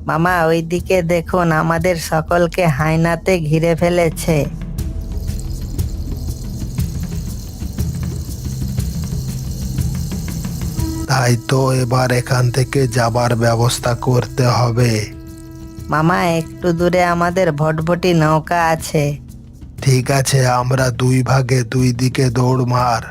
মামা ওইদিকে দেখুন, আমাদের সকলকে হায়নাতে ঘিরে ফেলেছে। তাই তো এবার এখান থেকে যাবার ব্যবস্থা করতে হবে। মামা একটু দূরে আমাদের ভটভটি নৌকা আছে। ঠিক আছে, আমরা দুই ভাগে দুই দিকে দৌড় মার।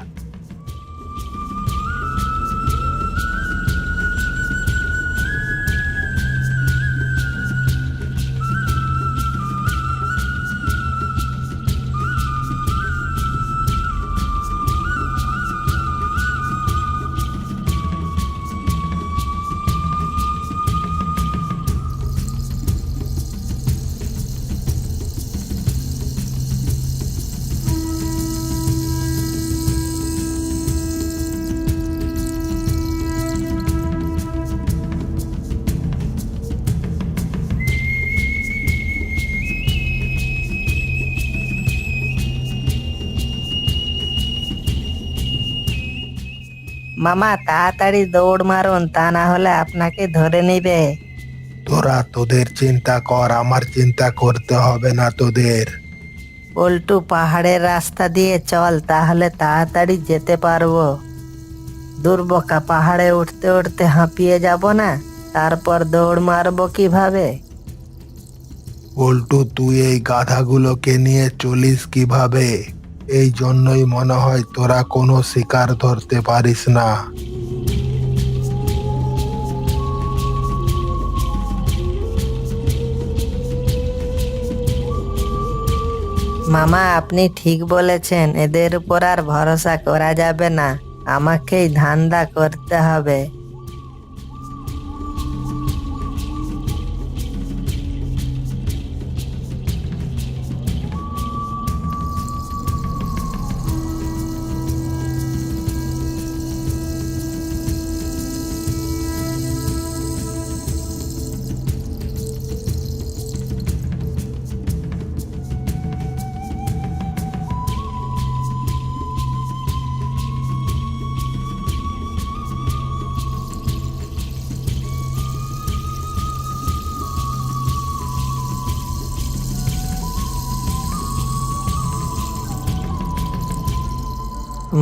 মামা তাড়াতাড়ি দৌড় মারুন, তা না হলে আপনাকে ধরে নিবে। তোরা তোদের চিন্তা কর, আমার চিন্তা করতে হবে না তোদের। পল্টু, পাহাড়ের রাস্তা দিয়ে চল, তাহলে তাড়াতাড়ি যেতে পারবো। দুর্বকা, পাহাড়ে উঠতে উঠতে হাঁপিয়ে যাব না? তারপর দৌড় মারবো কিভাবে? পল্টু, তুই এই গাধাগুলোকে নিয়ে চলিস কিভাবে? এই জন্যই মনে হয় তোরা কোনো শিকার ধরতে পারিস না। মামা আপনি ঠিক বলেছেন, এদের উপর আর ভরসা করা যাবে না। আমাকেই ধান্দা করতে হবে।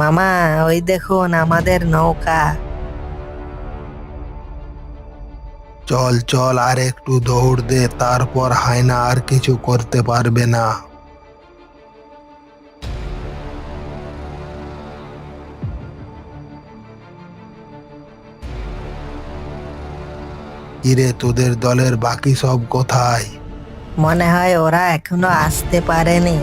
মামা ওই দেখুন আমাদের নৌকা। চল চল, আর একটু দৌড় দে, তারপর হায়না আর কিছু করতে পারবে না। কিরে, তোদের দলের বাকি সব কোথায়? মনে হয় ওরা এখনো আসতে পারেনি।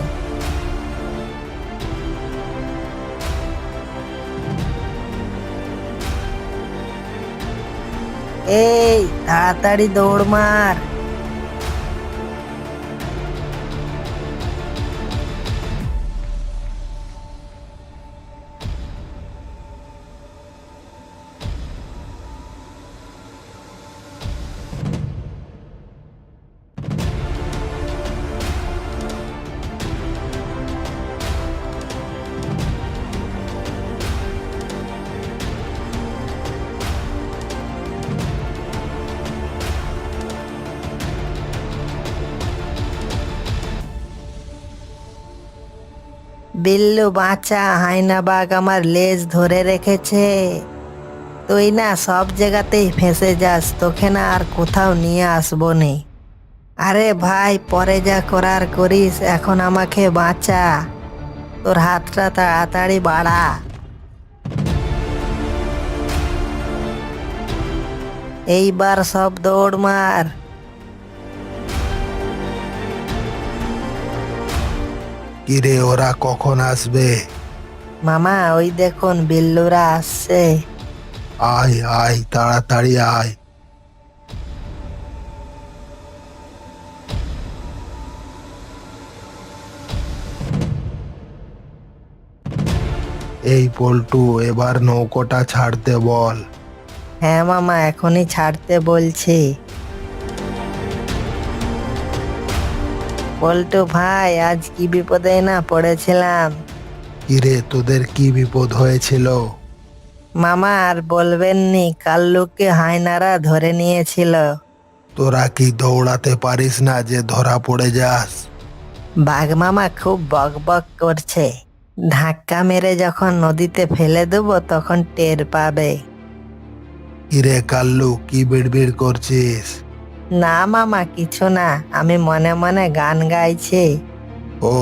এই তাড়াতাড়ি দৌড় মার। বিল্লু বাঁচা, হায়না বাঘ আমার লেজ ধরে রেখেছে। তুই না সব জায়গাতেই ফেঁসে যাস, তোকে না আর কোথাও নিয়ে আসবো নি। আরে ভাই, পরে যা করার করিস, এখন আমাকে বাঁচা। তোর হাতটা তাড়াতাড়ি বাড়া। এইবার সব দৌড় মার। কিরে, ওরা কখন আসবে? মামা ওই দেখুন বিল্লুরা আসছে। আয় আয়, তাড়াতাড়ি আয়। এই পল্টু, এবার নৌকোটা ছাড়তে বল। হ্যাঁ মামা, এখনই ছাড়তে বলছি। পল্টু ভাই, আজ কি বিপদে না পড়েছিলাম। কিরে, তোদের কি বিপদ হয়েছিল? মামা আর বলবেননি, কাল্লুকে হায়নারা ধরে নিয়েছিল। তোরা কি দৌড়াতে পারিস না যে ধরা পড়ে যাস? বাঘ মামা খুব বক বক করছে, ধাক্কা মেরে যখন নদীতে ফেলে দেবো তখন টের পাবে। কিরে কাল্লু, কি বিড়বিড় করছিস? না মামা, কিছু না, আমি মনে মনে গান গাইছি। ও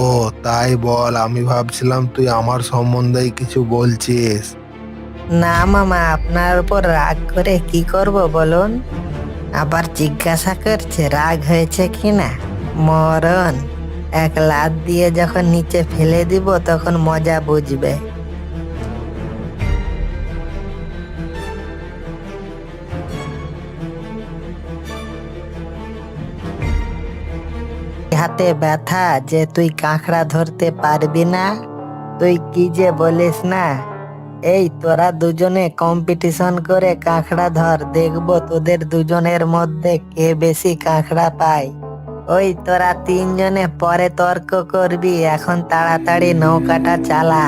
তাই বল, আমি ভাবছিলাম তুই আমার সম্বন্ধেই কিছু বলছিস। না মামা, আপনার উপর রাগ করে কি করব বলুন? আবার জিজ্ঞাসা করছে রাগ হয়েছে কিনা। মরণ, এক লাত দিয়ে যখন নিচে ফেলে দিব তখন মজা বুঝবে। হাতে ব্যথা যে তুই কাঁকড়া ধরতে পারবি না? তুই কি যে বলিস না। এই তোরা দুজনে কম্পিটিশন করে কাঁকড়া ধর, দেখবো তোদের দুজনের মধ্যে কে বেশি কাঁকড়া পায়। ওই তোরা তিনজনে পরে তর্ক করবি, এখন তাড়াতাড়ি নৌকাটা চালা।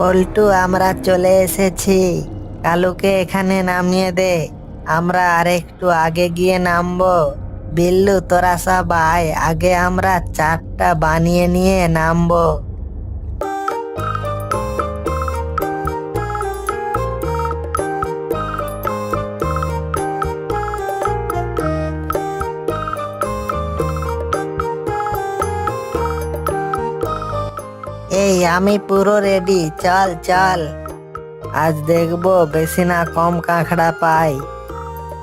পল্টু, আমরা চলে এসেছি। কালুকে এখানে নামিয়ে দে, আমরা আরেকটু আগে গিয়ে নামবো। বিল্লু, তোরা সব আয়, আগে আমরা চারটা বানিয়ে নিয়ে নামবো। এই আমি পুরো রেডি, চল চল। আজ দেখবো বেশি না কম কাঁকড়া পাই।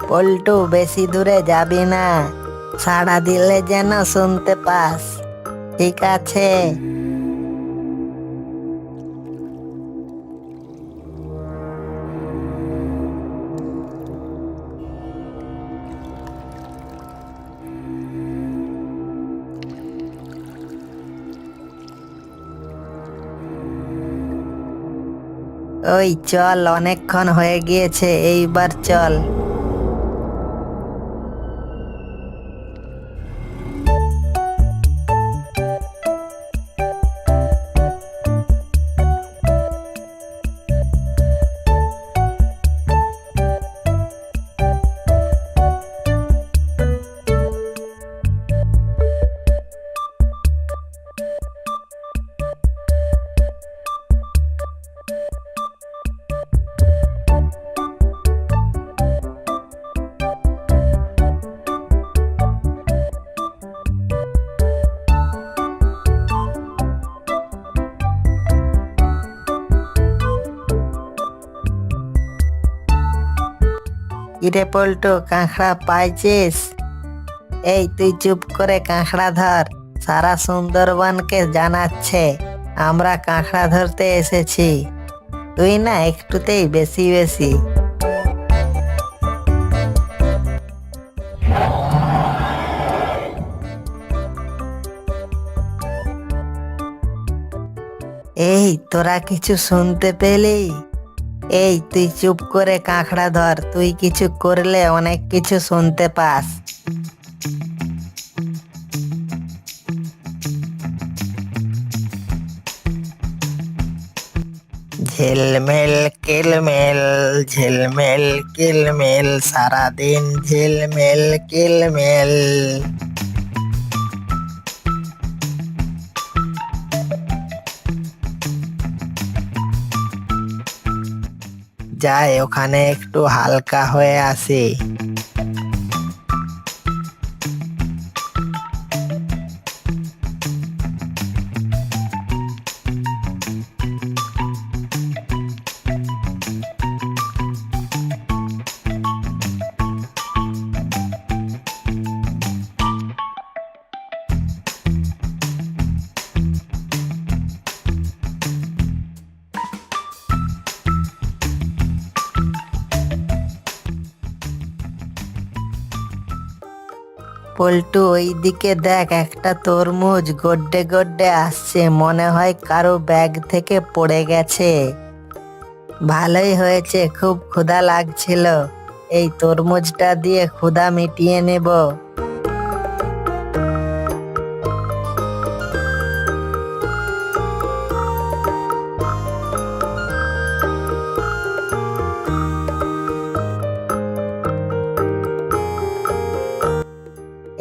পল্টু, বেশি দূরে যাবি না, সাড়া দিলে যেন শুনতে পাস, ঠিক আছে? ওই চল, অনেকক্ষণ হয়ে গিয়েছে, এইবার চল। কিরে পল্টু, কাঁকড়া পাইছিস? এই তুই চুপ করে কাঁকড়া ধর, সারা সুন্দরবনকে জানাচ্ছে আমরা কাঁকড়া ধরতে এসেছি। তুই না একটুতেই বেশি বেশি। এই তোরা কিছু শুনতে পেলি? এই তুই চুপ করে কাঁকড়া ধর, তুই কিছু করলে অনেক কিছু শুনতে পাস। ঝিলমিল কিলমিল, ঝিলমিল কিলমিল, সারাদিন ঝিলমিল কিলমিল। যাই ওখানে একটু হালকা হয়ে আসি। পল্টু ওইদিকে দেখ, একটা তরমুজ গড্ডে গড্ডে আসছে, মনে হয় কারো ব্যাগ থেকে পড়ে গেছে। ভালোই হয়েছে, খুব ক্ষুধা লাগছিল, এই তরমুজটা দিয়ে ক্ষুধা মিটিয়ে নেব।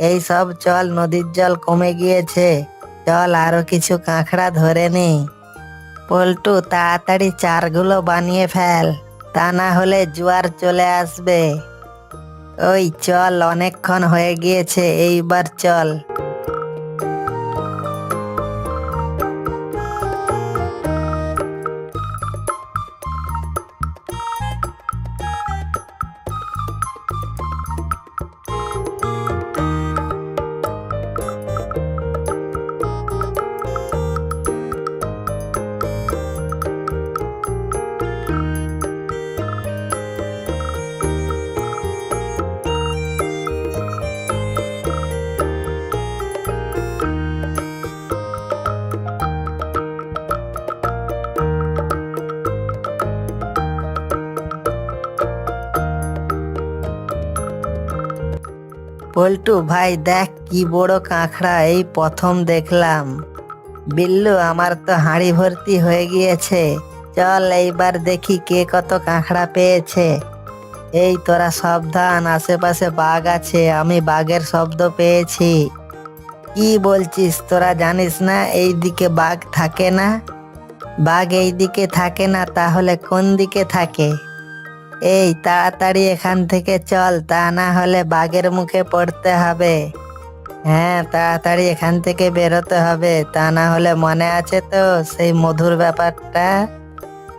এই সব চল, নদীর জল কমে গিয়েছে, চল আরো কিছু কাঁকড়া ধরে নি। পল্টু তাড়াতাড়ি চারগুলো বানিয়ে ফেল, তা না হলে জোয়ার চলে আসবে। ওই চল, অনেকক্ষণ হয়ে গিয়েছে, এইবার চল। পল্টু ভাই দেখ, কি বড় কাঁকড়া, এই প্রথম দেখলাম। বিল্লু, আমার তো হাঁড়ি ভর্তি হয়ে গিয়েছে, চল এইবার দেখি কে কত কাঁকড়া পেয়েছে। এই তোরা সাবধান, আশেপাশে বাঘ আছে, আমি বাঘের শব্দ পেয়েছি। কি বলছিস, তোরা জানিস না এইদিকে বাঘ থাকে না? বাঘ এইদিকে থাকে না, তাহলে কোন দিকে থাকে? এই তাড়াতাড়ি এখান থেকে চল, তা না হলে বাঘের মুখে পড়তে হবে। হ্যাঁ, তাড়াতাড়ি এখান থেকে বেরোতে হবে, তা না হলে মনে আছে তো সেই মধুর ব্যাপারটা?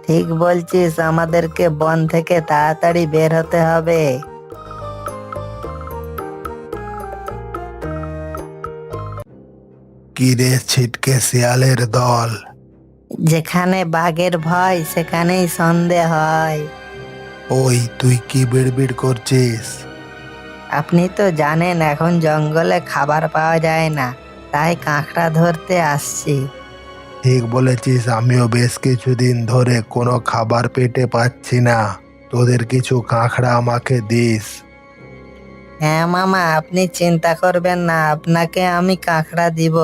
ঠিক বলছিস, আমাদেরকে বন থেকে তাড়াতাড়ি বের হতে হবে। কি রে ছিটকে শিয়ালের দল, যেখানে বাঘের ভয় সেখানেই সন্দেহ হয়। ওই তুই কি বিড়বিড় করছিস? আপনি তো জানেন এখন জঙ্গলে খাবার পাওয়া যায় না, তাই কাঁকড়া ধরতে আসছি। ঠিক বলেছিস, আমিও বেশ কিছুদিন ধরে কোনো খাবার পেটে পাচ্ছি না, তোদের কিছু কাঁকড়া আমাকে দিস। হ্যাঁ মামা, আপনি চিন্তা করবেন না, আপনাকে আমি কাঁকড়া দিব।